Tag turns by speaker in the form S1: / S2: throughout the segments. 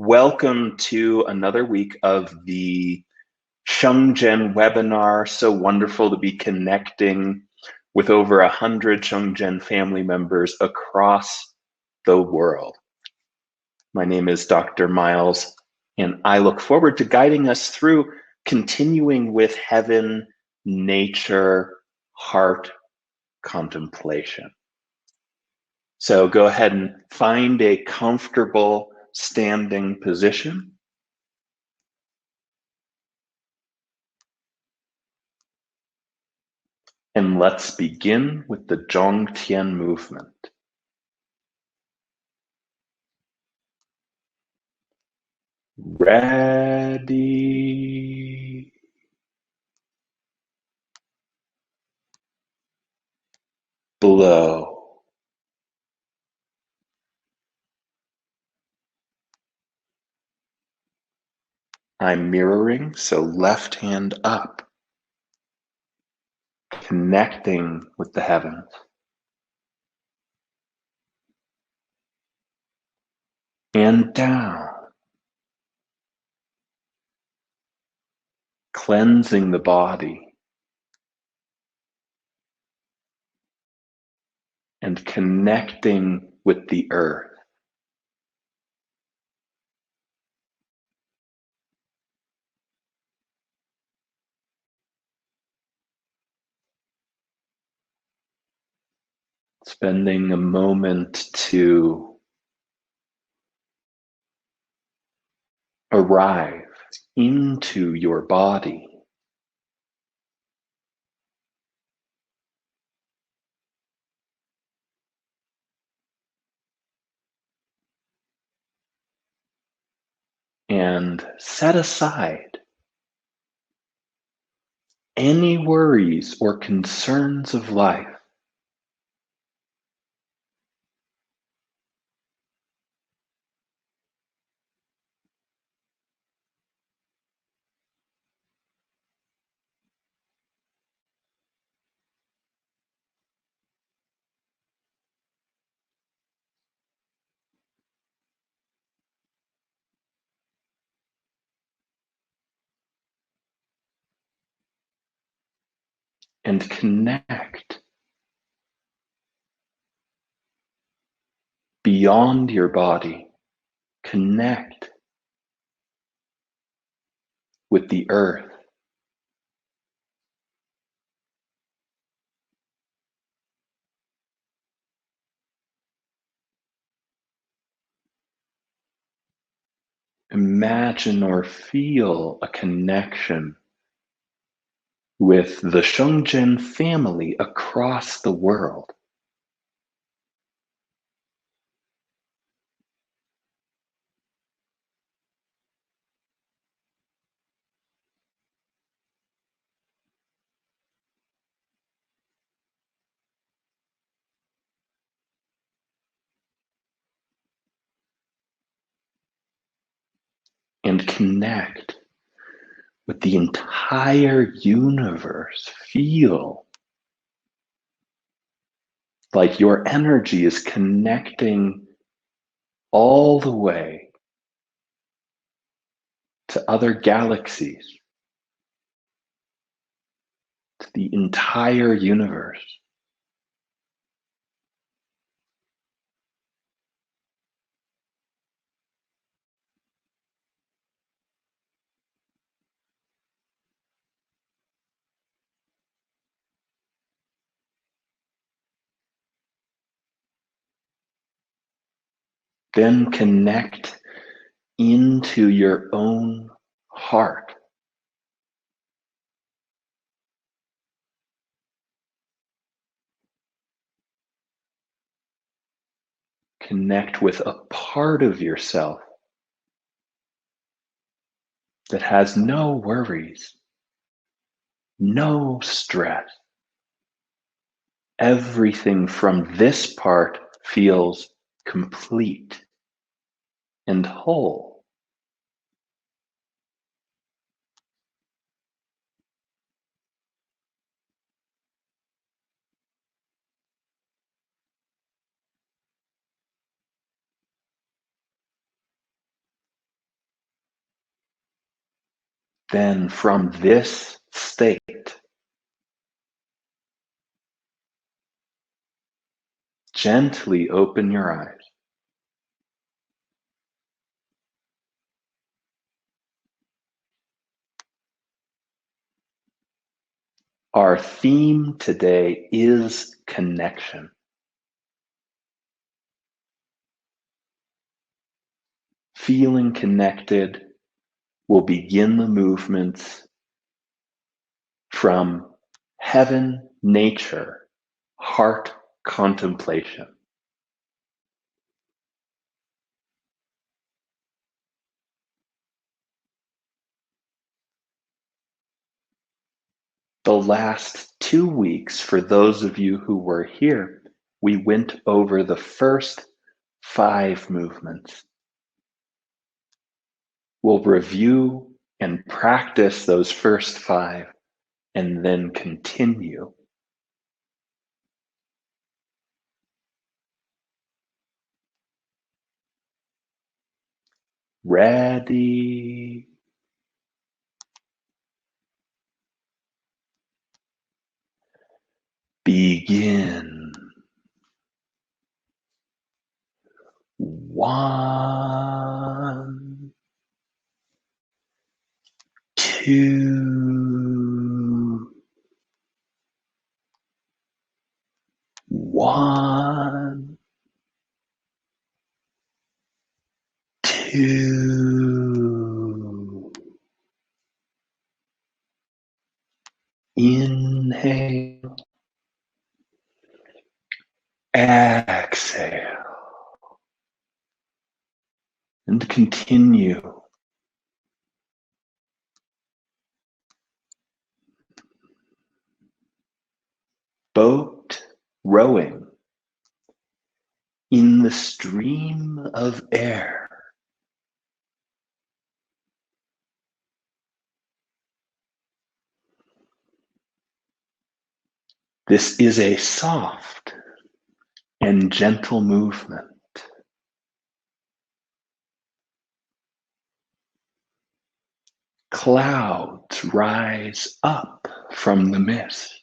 S1: Welcome to another week of the Shengzhen webinar. So wonderful to be connecting with over 100 Shengzhen family members across the world. My name is Dr. Miles, and I look forward to guiding us through continuing with Heaven, Nature, Heart Contemplation. So go ahead and find a comfortable standing position. And let's begin with the Zhongtian movement. Ready. Blow. I'm mirroring, so left hand up, connecting with the heavens. And down, cleansing the body and connecting with the earth. Spending a moment to arrive into your body. And set aside any worries or concerns of life. And connect beyond your body. Connect with the earth. Imagine or feel a connection with the Shengzhen family across the world. And connect with the entire universe. Feel like your energy is connecting all the way to other galaxies, to the entire universe. Then connect into your own heart. Connect with a part of yourself that has no worries, no stress. Everything from this part feels complete and whole. Then from this state, gently open your eyes. Our theme today is connection. Feeling connected will begin the movements from Heaven Nature Heart Contemplation. The last 2 weeks, for those of you who were here, we went over the first 5 movements. We'll review and practice those first 5 and then continue. Ready? Begin. 1, 2, 1, 2. Inhale. Exhale. And continue. Boat rowing in the stream of air. This is a soft and gentle movement. Clouds rise up from the mist.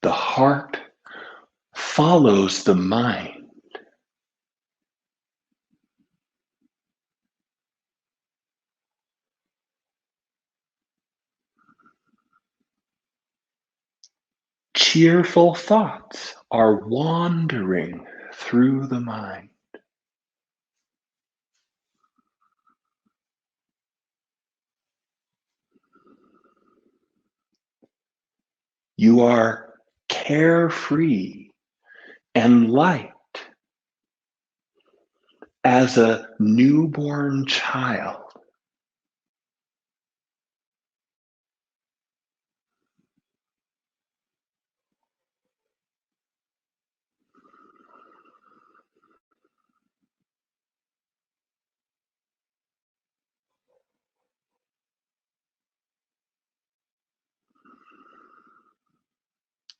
S1: The heart follows the mind. Cheerful thoughts are wandering through the mind. You are carefree and light as a newborn child.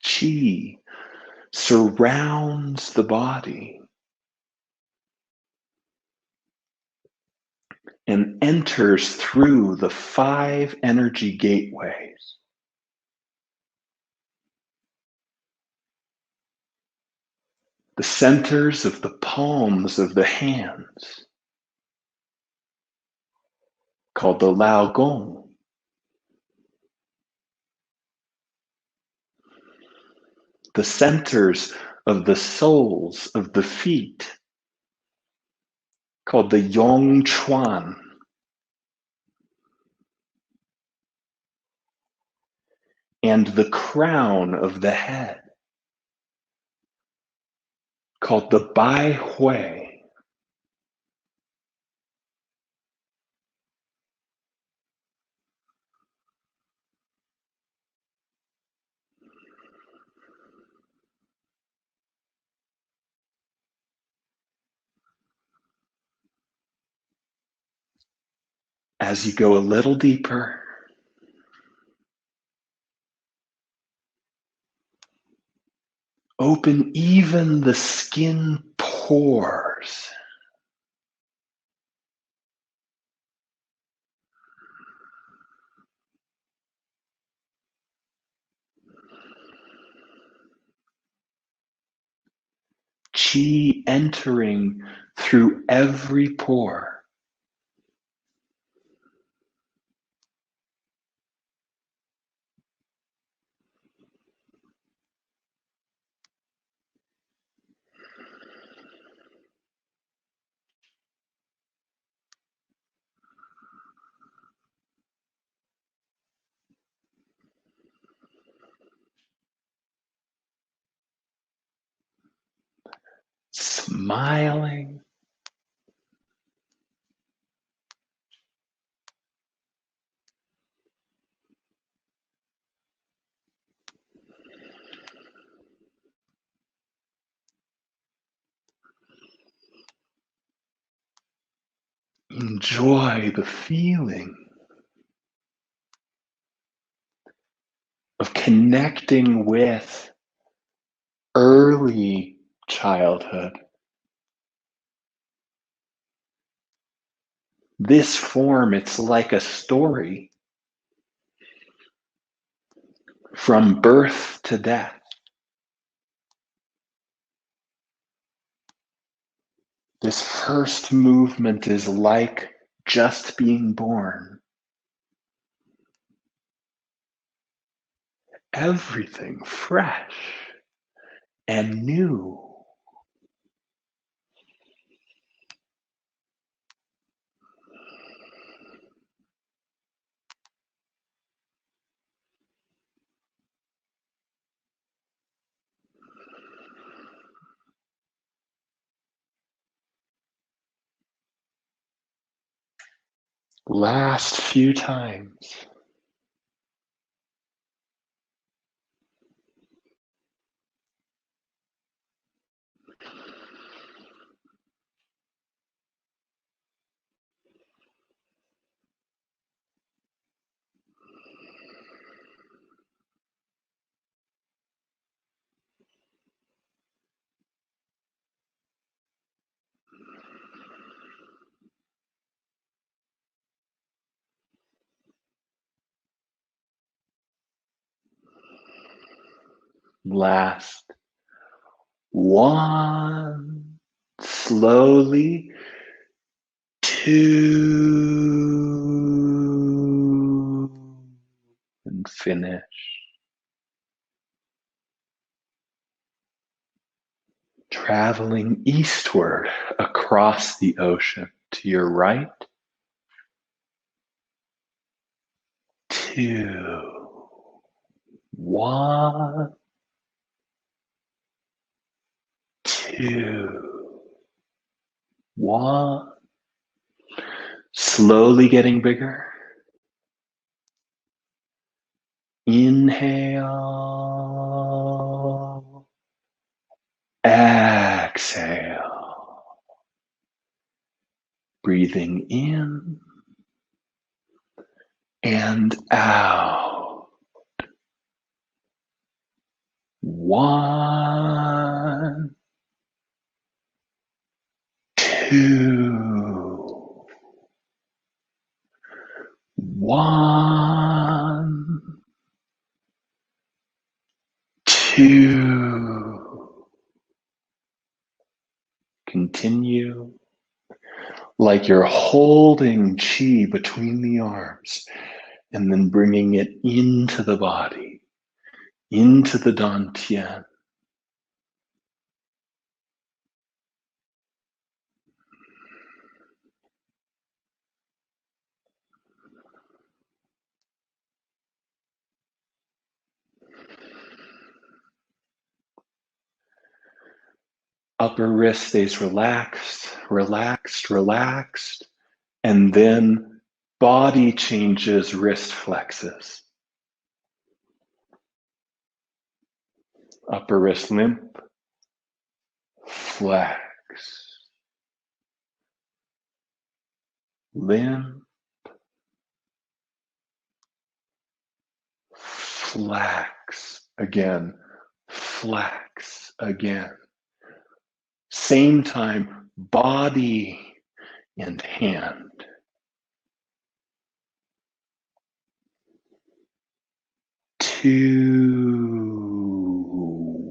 S1: Chi surrounds the body and enters through the 5 energy gateways. The centers of the palms of the hands, called the Lao Gong. The centers of the soles of the feet, called the Yong Chuan. And the crown of the head, called the Bai Hui. As you go a little deeper, open even the skin pores Qi entering through every pore. Smiling. Enjoy the feeling of connecting with early childhood. This form, it's like a story from birth to death. This first movement is like just being born. Everything fresh and new. Last few times. Last one. Slowly. Two. And finish. Traveling eastward across the ocean to your right. Two. One. Two. One. Slowly getting bigger. Inhale. Exhale. Breathing in and out. One, two. One, two. Continue like you're holding chi between the arms and then bringing it into the body, into the dantian. Upper wrist stays relaxed, relaxed, relaxed, and then body changes, wrist flexes. Upper wrist limp, flex, limp, flex again, flex again. Same time, body and hand. Two,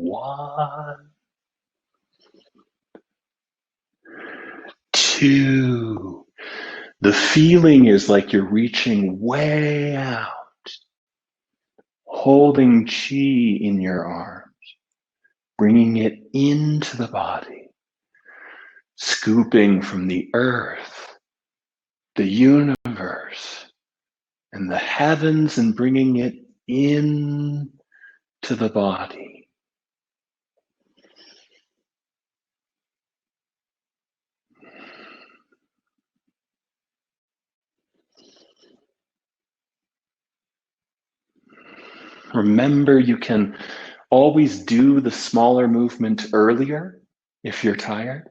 S1: one, 2. The feeling is like you're reaching way out, holding chi in your arms, bringing it into the body, scooping from the earth, the universe, and the heavens and bringing it in to the body. Remember, you can always do the smaller movement earlier if you're tired.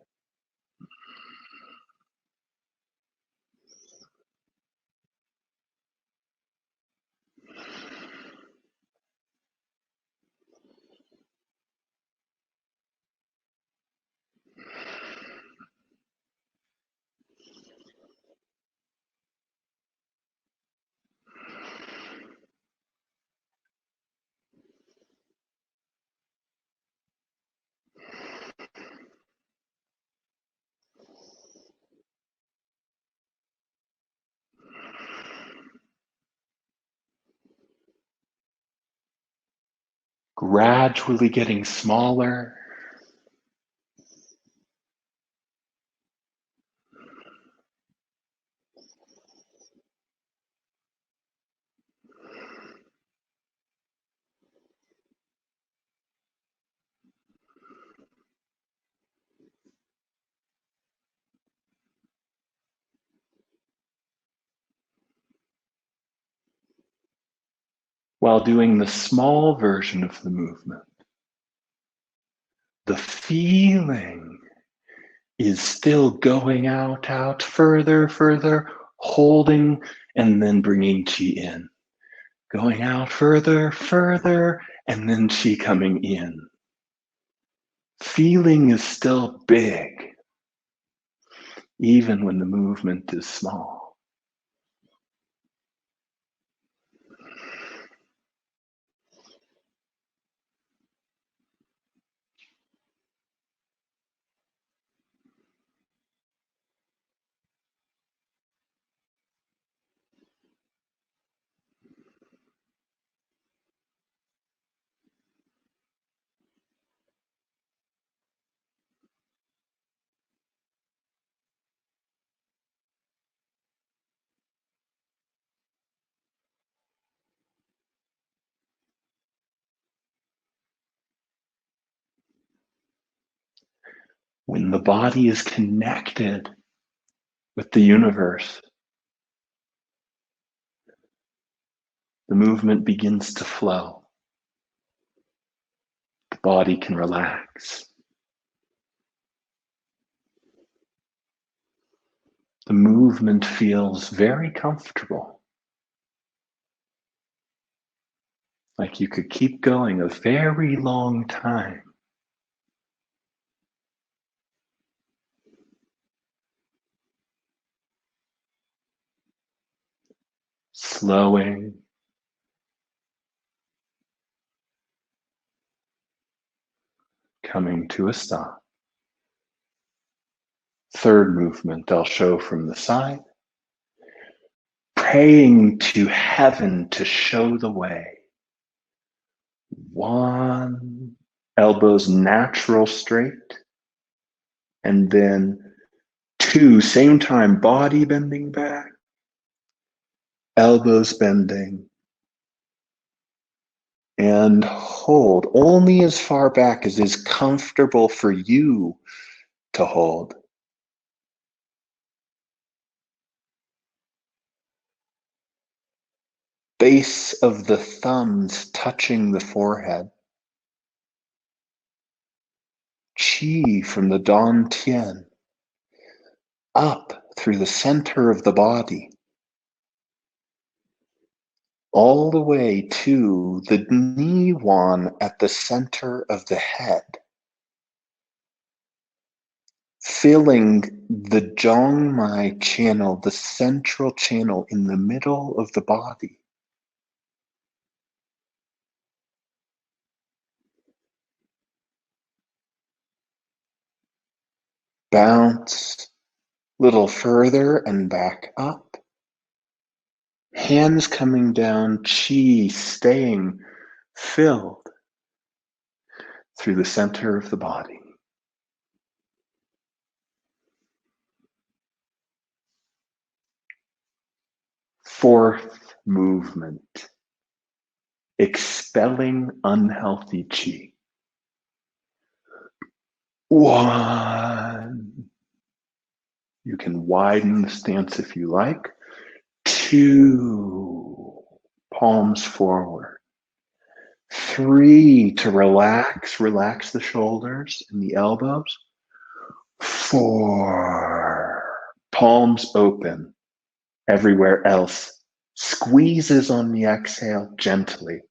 S1: Gradually getting smaller. While doing the small version of the movement, the feeling is still going out, further, holding, and then bringing chi in. Going out further, and then chi coming in. Feeling is still big, even when the movement is small. When the body is connected with the universe, the movement begins to flow. The body can relax. The movement feels very comfortable, like you could keep going a very long time. Slowing, coming to a stop. Third movement I'll show from the side. Praying to heaven to show the way. 1, elbows natural straight. And then 2, same time, body bending back, elbows bending. And hold only as far back as is comfortable for you to hold. Base of the thumbs touching the forehead. Qi from the dantian up through the center of the body, all the way to the Niwan at the center of the head, filling the Zhongmai channel, the central channel in the middle of the body. Bounce Little further and back up. Hands coming down, chi staying filled through the center of the body. Fourth movement, expelling unhealthy chi. 1. You can widen the stance if you like. 2. Palms forward. 3. To relax the shoulders and the elbows. 4. Palms open. Everywhere else squeezes on the exhale gently.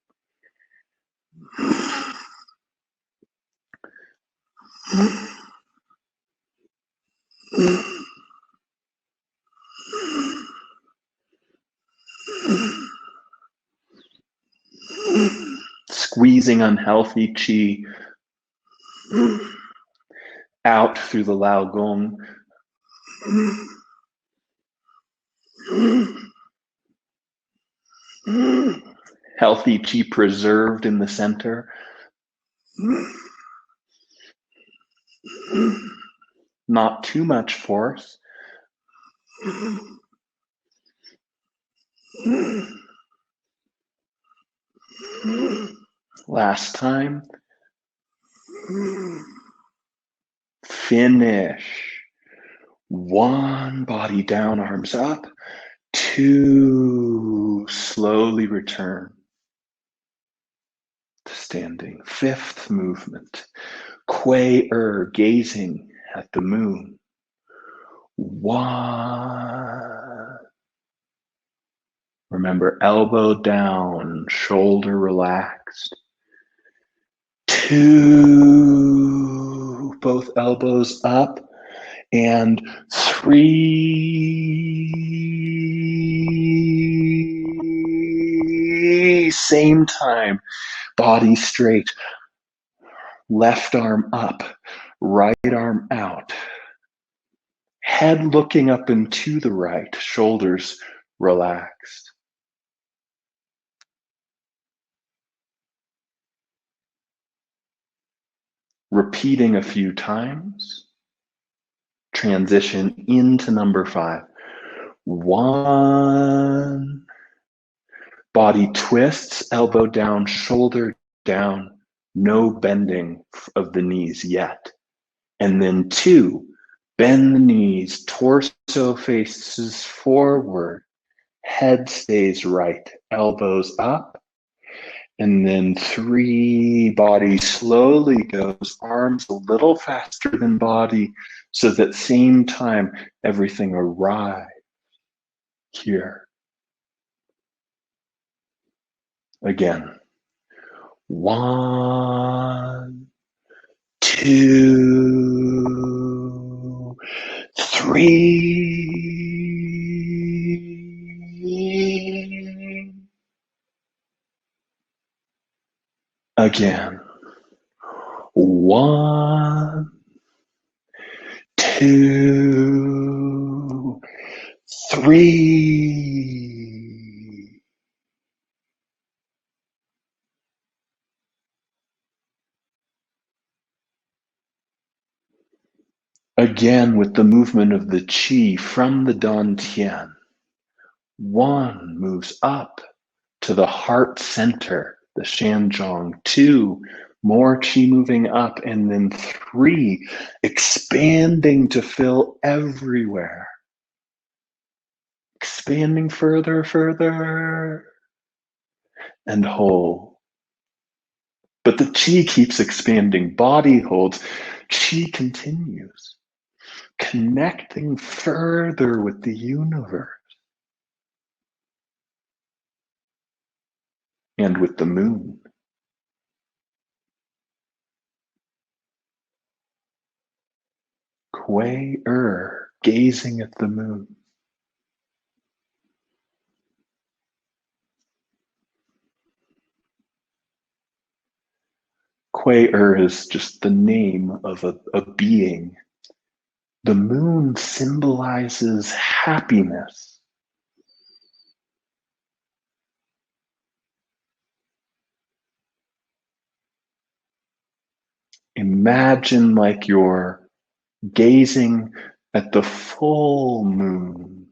S1: Squeezing unhealthy chi out through the Lao Gong. Healthy chi preserved in the center. Not too much force. Last time. Finish. 1, body down, arms up. 2, slowly return to standing. 5th movement, Kuei gazing at the moon. 1. Remember, elbow down, shoulder relaxed. 2, both elbows up. And 3, same time, body straight, left arm up, right arm out, head looking up and to the right, shoulders relaxed. Repeating a few times, transition into number 5. 1, body twists, elbow down, shoulder down, no bending of the knees yet. And then 2, bend the knees, torso faces forward, head stays right, elbows up. And then 3, body slowly goes, arms a little faster than body, so that same time everything arrives here. Again. 1, 2, 3. Again. 1, 2, 3. Again with the movement of the qi from the dantian. 1 moves up to the heart center, the shanzhong. 2, more qi moving up. And then 3, expanding to fill everywhere. Expanding further, and hold. But the qi keeps expanding. Body holds. Qi continues, connecting further with the universe and with the moon. Kuei gazing at the moon. Kuei is just the name of a being The moon symbolizes happiness. Imagine like you're gazing at the full moon.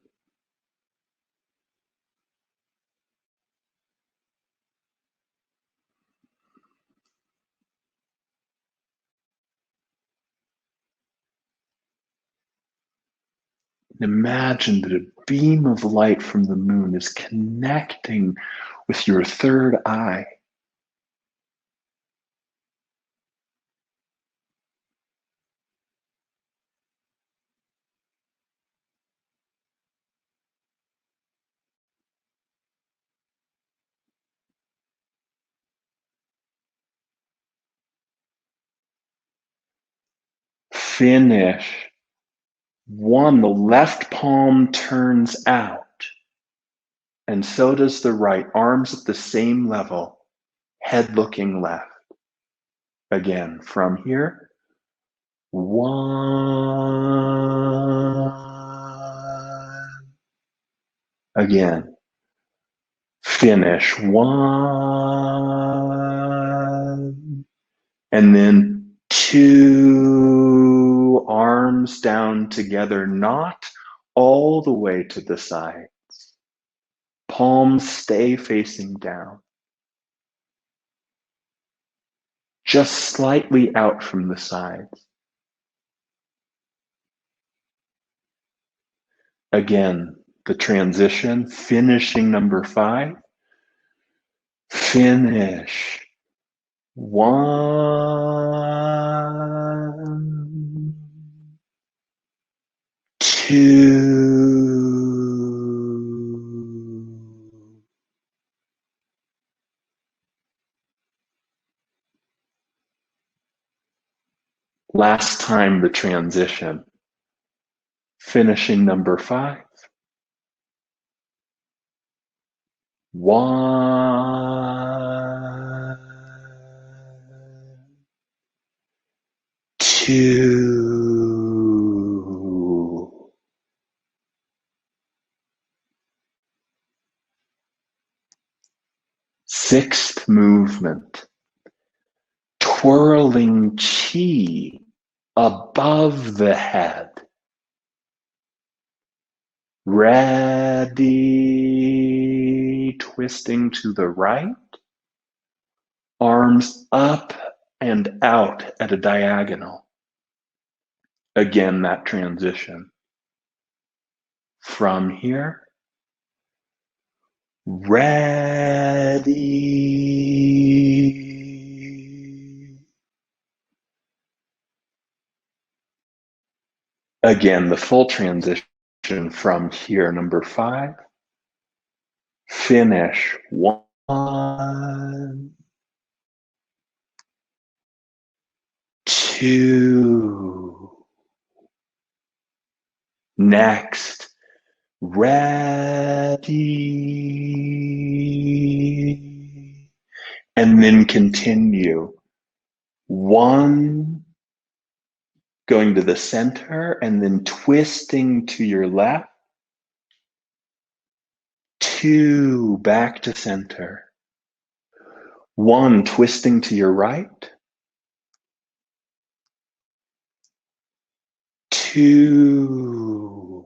S1: Imagine that a beam of light from the moon is connecting with your third eye. Finish. One, the left palm turns out, and so does the right. Arms at the same level, head looking left. Again, from here. One. Again. Finish. One. And then two, arms down together, not all the way to the sides. Palms stay facing down. Just slightly out from the sides. Again, the transition, finishing number 5. Finish. 1, 2. Last time the transition, finishing number 5. 1, 2. Sixth movement, twirling chi above the head. Ready, twisting to the right, arms up and out at a diagonal. Again, that transition. From here, ready. Again, the full transition from here, number 5. Finish. 1, 2. Next, ready. And then continue. 1, going to the center and then twisting to your left. 2, back to center. 1, twisting to your right. 2,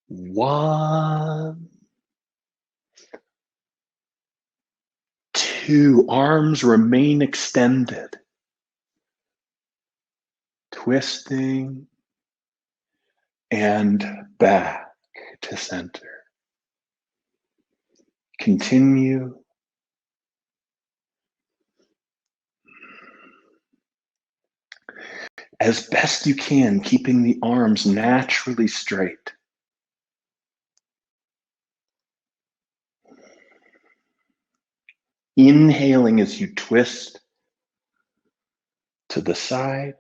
S1: 1, 2. Arms remain extended. Twisting and back to center. Continue. As best you can, keeping the arms naturally straight. Inhaling as you twist to the side.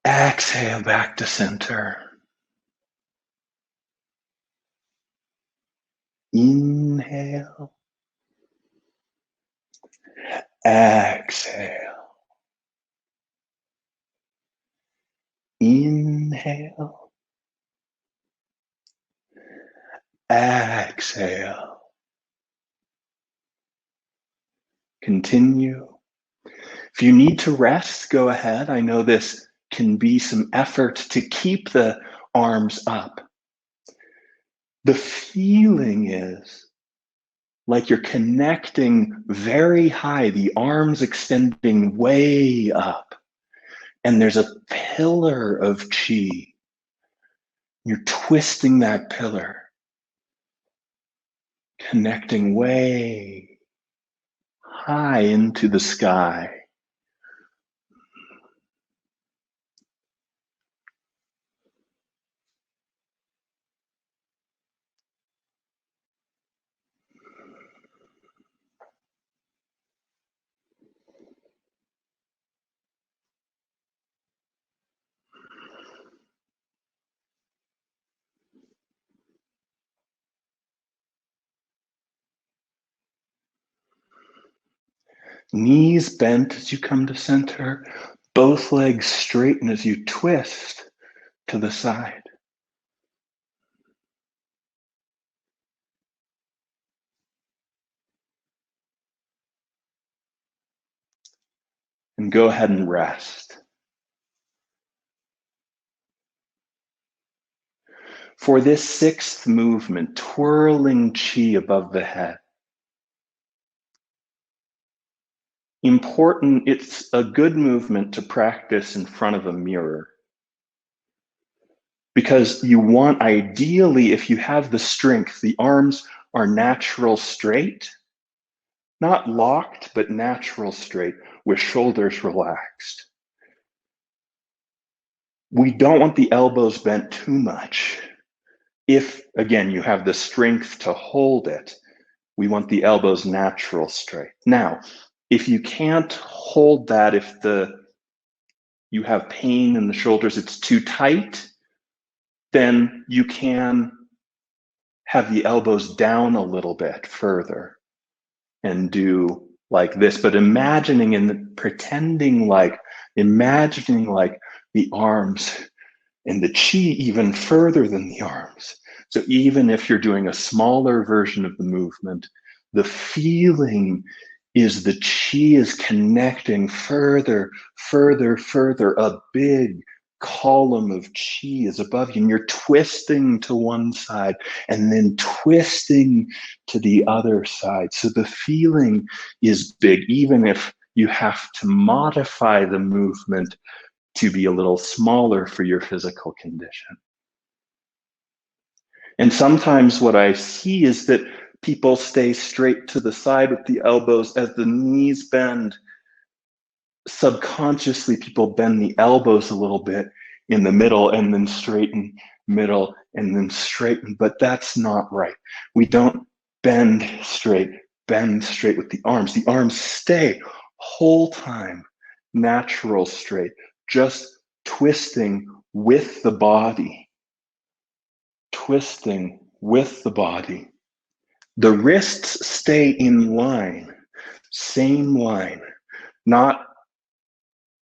S1: Exhale back to center. Inhale. Exhale. Inhale. Exhale. Continue. If you need to rest, go ahead. I know this can be some effort to keep the arms up. The feeling is like you're connecting very high, the arms extending way up, and there's a pillar of chi. You're twisting that pillar, connecting way high into the sky. Knees bent as you come to center, both legs straighten as you twist to the side. And go ahead and rest. For this sixth movement, twirling chi above the head, important, it's a good movement to practice in front of a mirror. Because you want, ideally, if you have the strength, the arms are natural straight, not locked, but natural straight, with shoulders relaxed. We don't want the elbows bent too much. If, again, you have the strength to hold it, we want the elbows natural straight. Now, if you can't hold that, if you have pain in the shoulders, it's too tight, then you can have the elbows down a little bit further and do like this, but imagining like the arms and the chi even further than the arms. So even if you're doing a smaller version of the movement, the feeling is the chi is connecting further, a big column of chi is above you, and you're twisting to one side and then twisting to the other side. So the feeling is big, even if you have to modify the movement to be a little smaller for your physical condition. And sometimes what I see is that people stay straight to the side with the elbows as the knees bend. Subconsciously, people bend the elbows a little bit in the middle and then straighten, middle and then straighten, but that's not right. We don't bend straight with the arms. The arms stay whole time, natural straight, just twisting with the body. Twisting with the body. The wrists stay in line, same line, not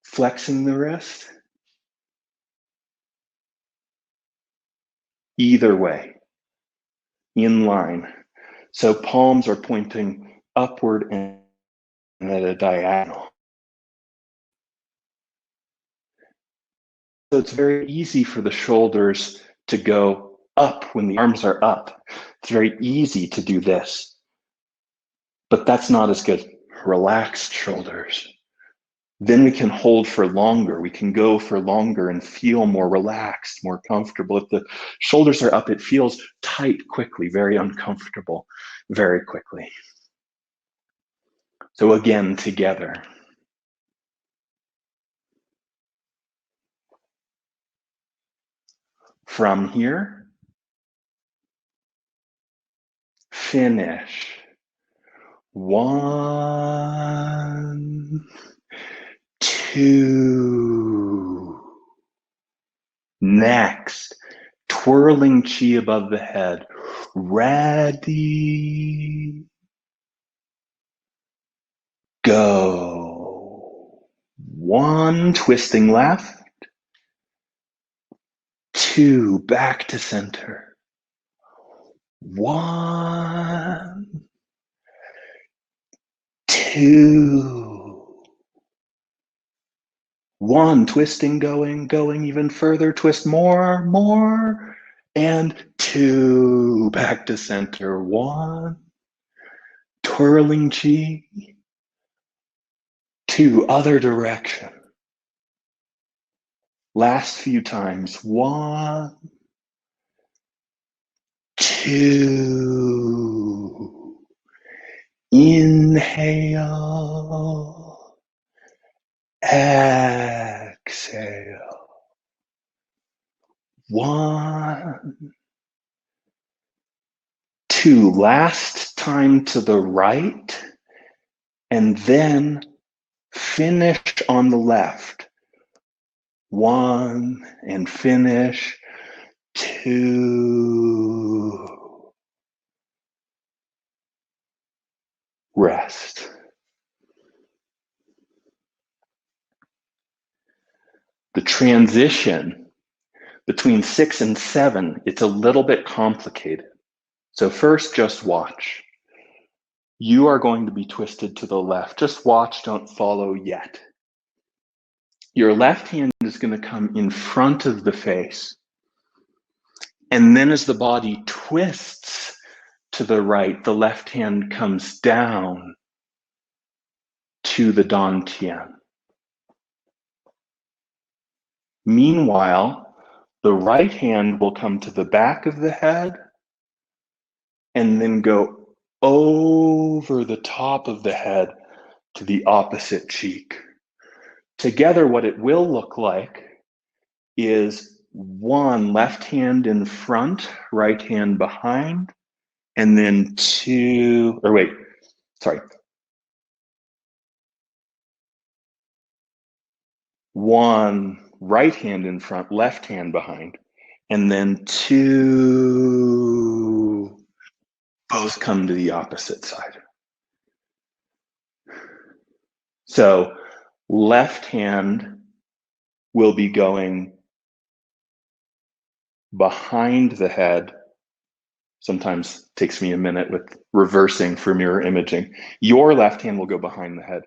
S1: flexing the wrist. Either way, in line. So palms are pointing upward and at a diagonal. So it's very easy for the shoulders to go up when the arms are up. It's very easy to do this, but that's not as good. Relaxed shoulders. Then we can hold for longer. We can go for longer and feel more relaxed, more comfortable. If the shoulders are up, it feels tight quickly, very uncomfortable, very quickly. So again, together. From here, finish. 1, 2. Next, twirling chi above the head. Ready, go. 1, twisting left. 2, back to center. 1, 2, 1, twisting, going even further, twist more, and 2, back to center. 1, twirling chi, 2, other direction. Last few times. 1, 2, inhale, exhale. 1, 2, last time to the right, and then finish on the left. 1, and finish. 2, rest. The transition between 6 and 7, it's a little bit complicated. So first, just watch. You are going to be twisted to the left. Just watch, don't follow yet. Your left hand is going to come in front of the face. And then as the body twists to the right, the left hand comes down to the dantian. Meanwhile, the right hand will come to the back of the head and then go over the top of the head to the opposite cheek. Together, what it will look like is 1, left hand in front, right hand behind, and then 2, 1, right hand in front, left hand behind, and then 2, both come to the opposite side. So left hand will be going behind the head. Sometimes takes me a minute with reversing for mirror imaging. Your left hand will go behind the head,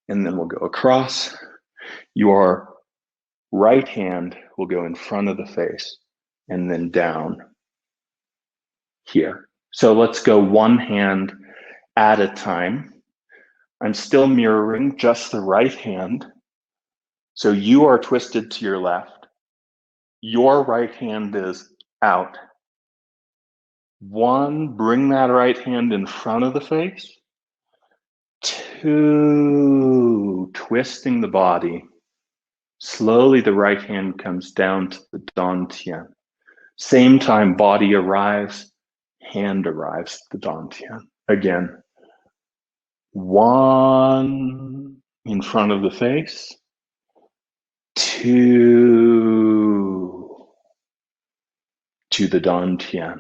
S1: and then we'll go across. Your right hand will go in front of the face, and then down here. So let's go one hand at a time. I'm still mirroring just the right hand. So you are twisted to your left. Your right hand is out. 1, bring that right hand in front of the face. 2, twisting the body. Slowly the right hand comes down to the dantian. Same time, body arrives, hand arrives to the dantian. Again, 1 in front of the face. 2 to the dantian.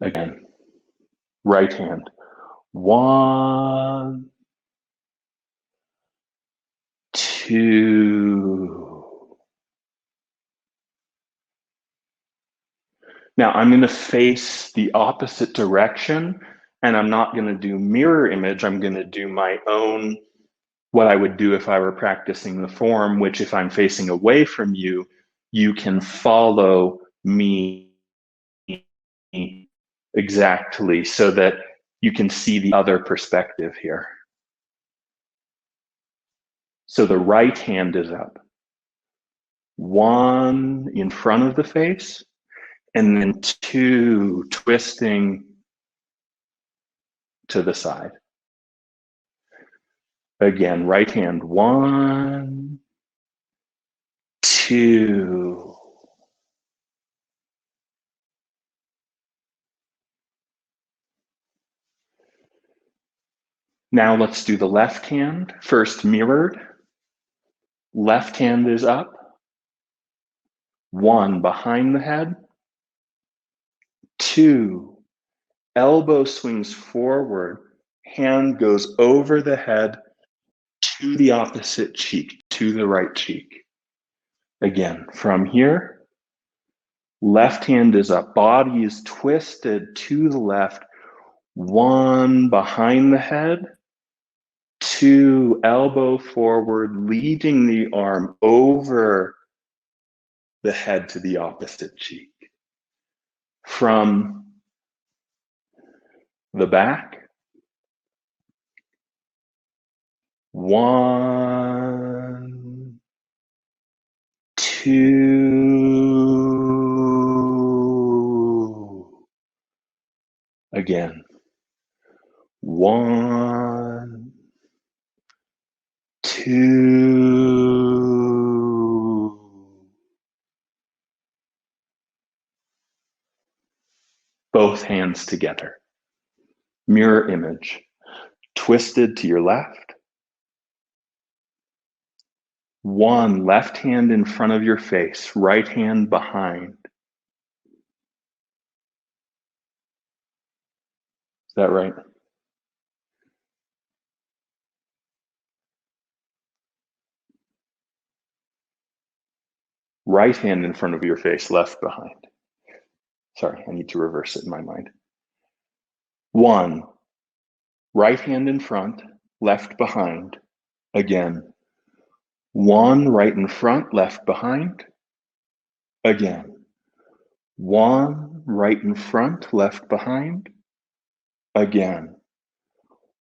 S1: Again, right hand. 1, 2. Now I'm going to face the opposite direction, and I'm not going to do mirror image. I'm going to do my own, what I would do if I were practicing the form, which if I'm facing away from you, you can follow me exactly so that you can see the other perspective here. So the right hand is up. 1 in front of the face, and then 2 twisting to the side. Again, right hand. 1, 2. Now let's do the left hand. First mirrored. Left hand is up. 1, behind the head. 2, elbow swings forward. Hand goes over the head to the opposite cheek, to the right cheek. Again, from here, left hand is up, body is twisted to the left, 1 behind the head, 2 elbow forward, leading the arm over the head to the opposite cheek. From the back, 1, 2, again, 1, 2, both hands together, mirror image, twisted to your left, 1, left hand in front of your face, right hand behind. Is that right? Right hand in front of your face, left behind. Sorry, I need to reverse it in my mind. 1, right hand in front, left behind. Again. 1, right in front, left behind. Again. 1, right in front, left behind. Again.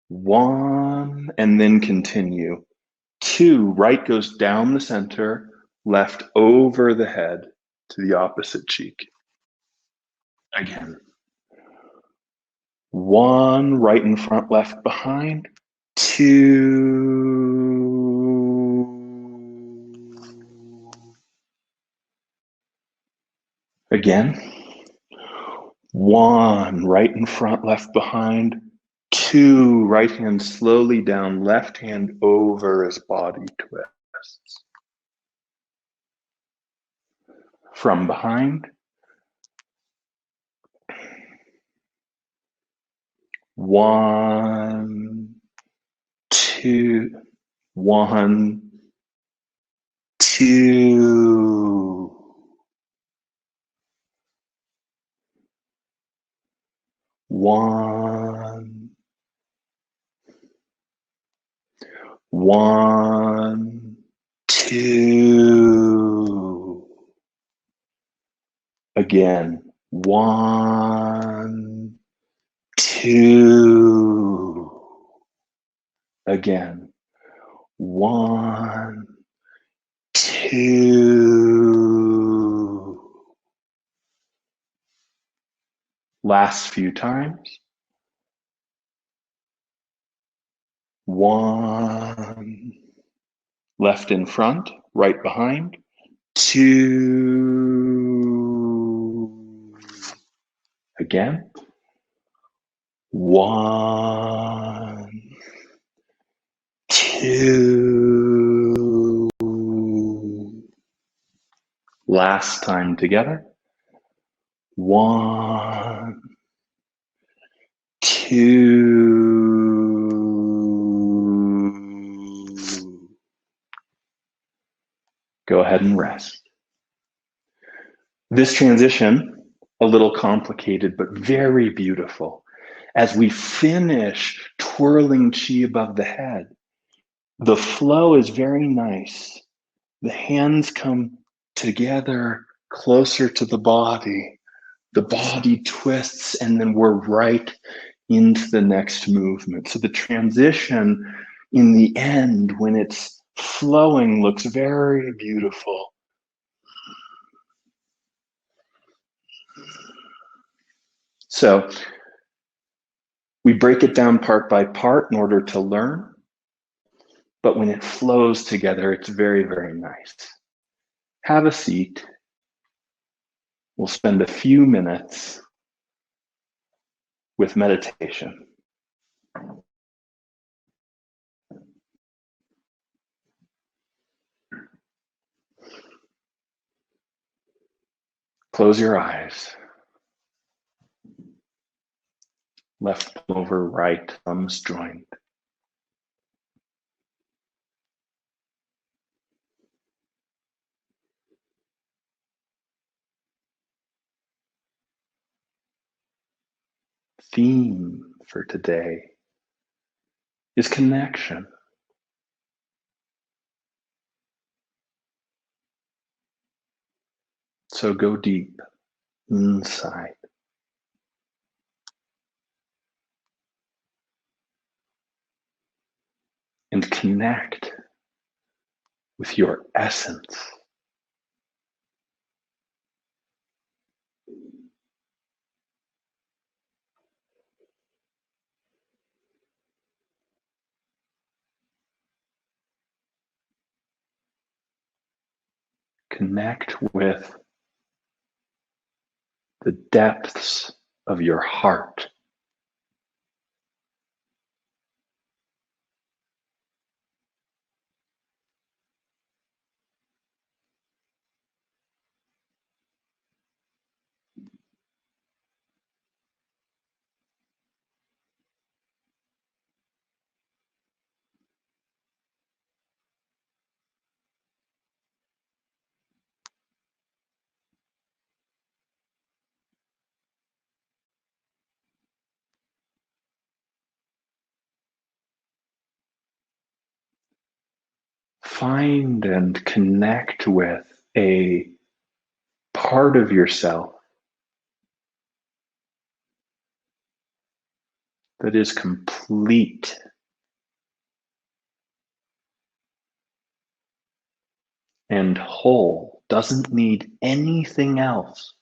S1: 1, and then continue. 2, right goes down the center, left over the head to the opposite cheek. Again. 1, right in front, left behind. 2. Again. 1, right in front, left behind. 2, right hand slowly down, left hand over as body twists. From behind. 1, 2, 1, 2. 1, 1, 2. Again. 1, 2. Again. 1, 2. Last few times. 1, left in front, right behind. 2. Again. 1, 2. Last time together. 1, 2. Go ahead and rest. This transition, a little complicated, but very beautiful. As we finish twirling chi above the head, the flow is very nice. The hands come together closer to the body. The body twists, and then we're right into the next movement. So the transition in the end, when it's flowing, looks very beautiful. So we break it down part by part in order to learn, but when it flows together, it's very, very nice. Have a seat. We'll spend a few minutes with meditation. Close your eyes. Left thumb over right, thumbs joined. theme for today is connection. So go deep inside and connect with your essence. Connect with the depths of your heart. Find and connect with a part of yourself that is complete and whole, doesn't need anything else.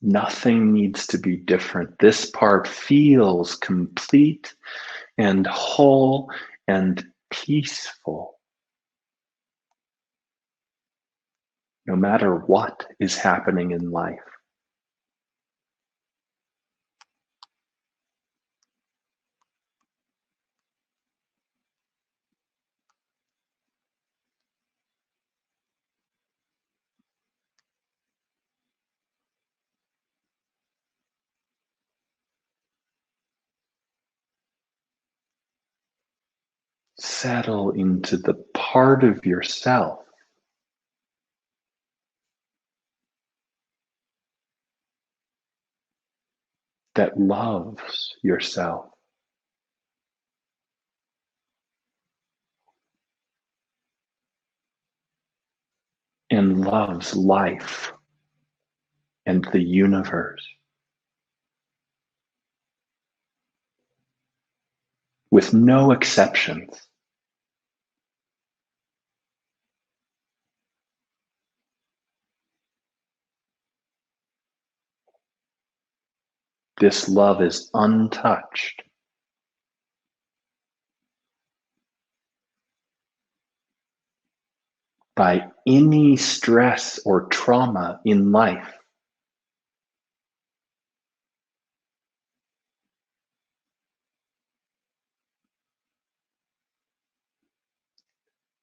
S1: Nothing needs to be different. This part feels complete and whole and peaceful, no matter what is happening in life. Settle into the part of yourself that loves yourself and loves life and the universe with no exceptions. This love is untouched by any stress or trauma in life.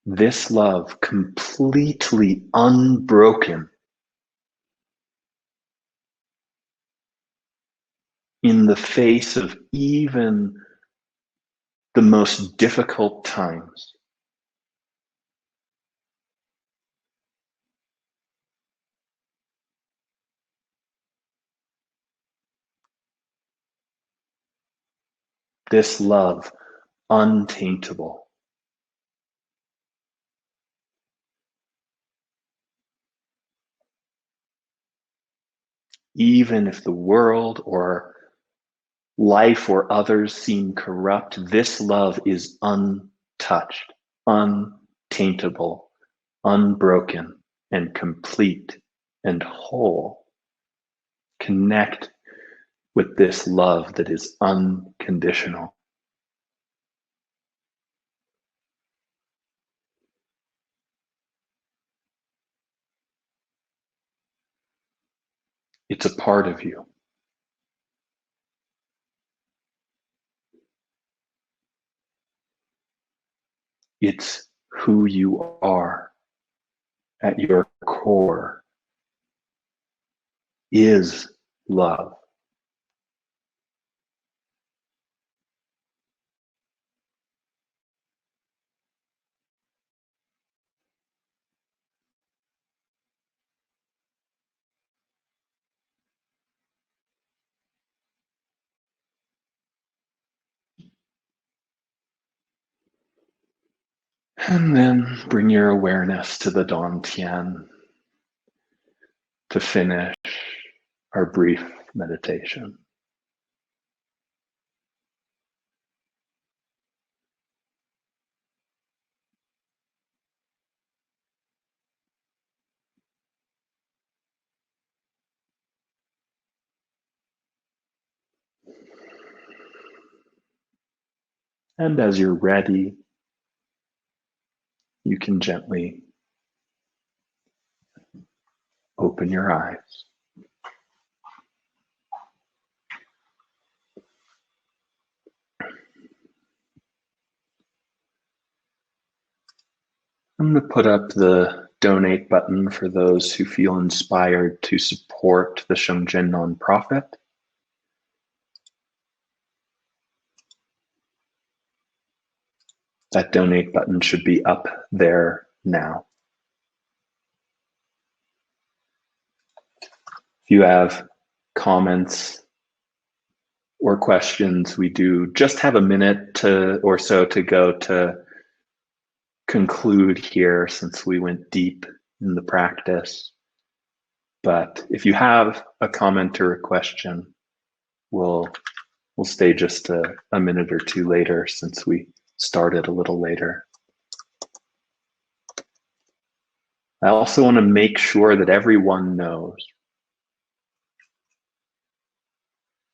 S1: This love completely unbroken in the face of even the most difficult times. This love untaintable. Even if the world or life or others seem corrupt, this love is untouched, untaintable, unbroken, and complete and whole. Connect with this love that is unconditional. It's a part of you. It's who you are at your core is love. And then bring your awareness to the Dantian to finish our brief meditation. And as you're ready, you can gently open your eyes. I'm going to put up the donate button for those who feel inspired to support the Shengzhen nonprofit. That donate button should be up there now. If you have comments or questions, we do just have a minute or so to go to conclude here since we went deep in the practice. But if you have a comment or a question, we'll stay just a minute or two later since we started a little later. I also want to make sure that everyone knows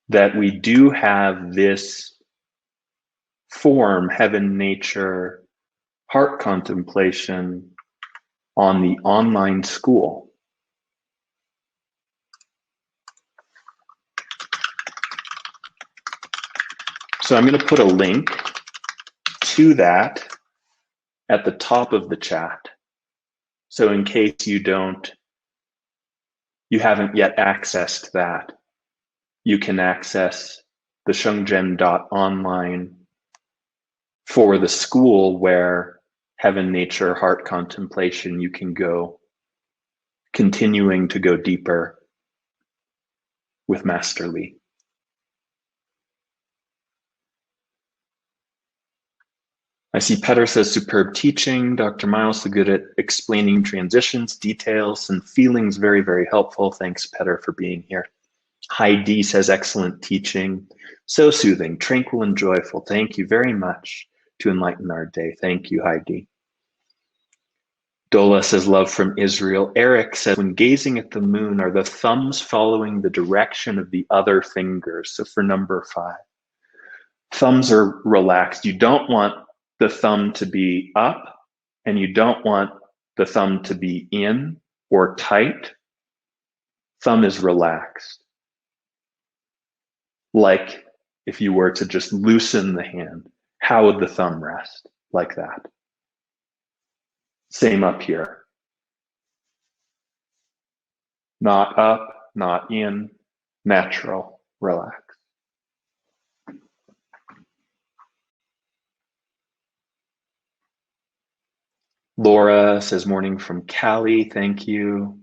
S1: that we do have this form, Heaven Nature Heart Contemplation, on the online school. So I'm going to put a link to that at the top of the chat. So in case you haven't yet accessed that, you can access the shengzhen.online for the school where Heaven Nature Heart Contemplation, you can go, continuing to go deeper with Master Li. I see Petter says superb teaching. Dr. Miles, so good at explaining transitions, details, and feelings. Very, very helpful. Thanks, Petter, for being here. Heidi says excellent teaching. So soothing, tranquil, and joyful. Thank you very much to enlighten our day. Thank you, Heidi. Dola says love from Israel. Eric says when gazing at the moon, are the thumbs following the direction of the other fingers? So for number 5, thumbs are relaxed. You don't want the thumb to be up, and you don't want the thumb to be in or tight. Thumb is relaxed. Like if you were to just loosen the hand, how would the thumb rest? Like that. Same up here. Not up, not in, natural, relax. Laura says morning from Cali, thank you.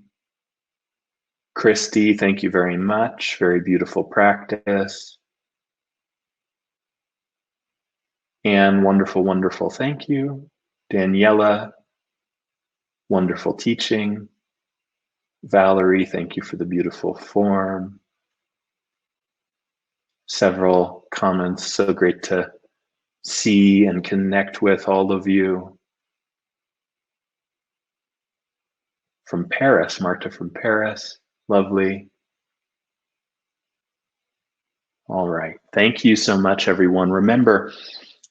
S1: Christy, thank you very much. Very beautiful practice. Anne, wonderful, wonderful, thank you. Daniela, wonderful teaching. Valerie, thank you for the beautiful form. Several comments, so great to see and connect with all of you. From Paris, Marta from Paris, lovely. All right, thank you so much, everyone. Remember,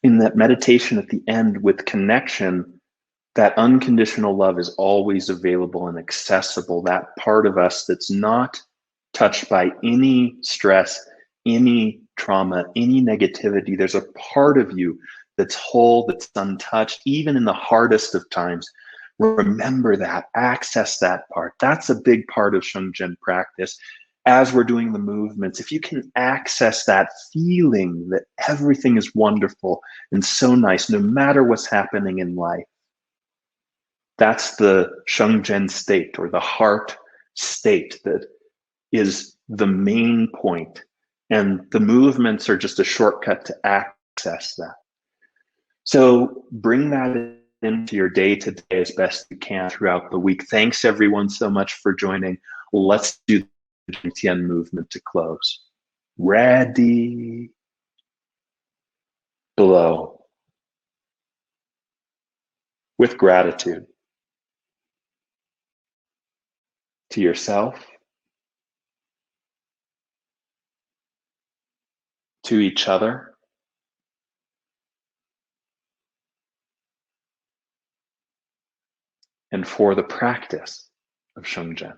S1: in that meditation at the end with connection, that unconditional love is always available and accessible. That part of us that's not touched by any stress, any trauma, any negativity. There's a part of you that's whole, that's untouched, even in the hardest of times. Remember that, access that part. That's a big part of Shengzhen practice. As we're doing the movements, if you can access that feeling that everything is wonderful and so nice, no matter what's happening in life, that's the Shengzhen state, or the heart state, that is the main point. And the movements are just a shortcut to access that. So bring that into your day to day as best you can throughout the week. Thanks everyone so much for joining. Let's do the Tian movement to close. Ready, blow. With gratitude to yourself, to each other, and for the practice of Shengzhen.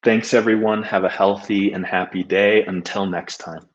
S1: Thanks, everyone. Have a healthy and happy day. Until next time.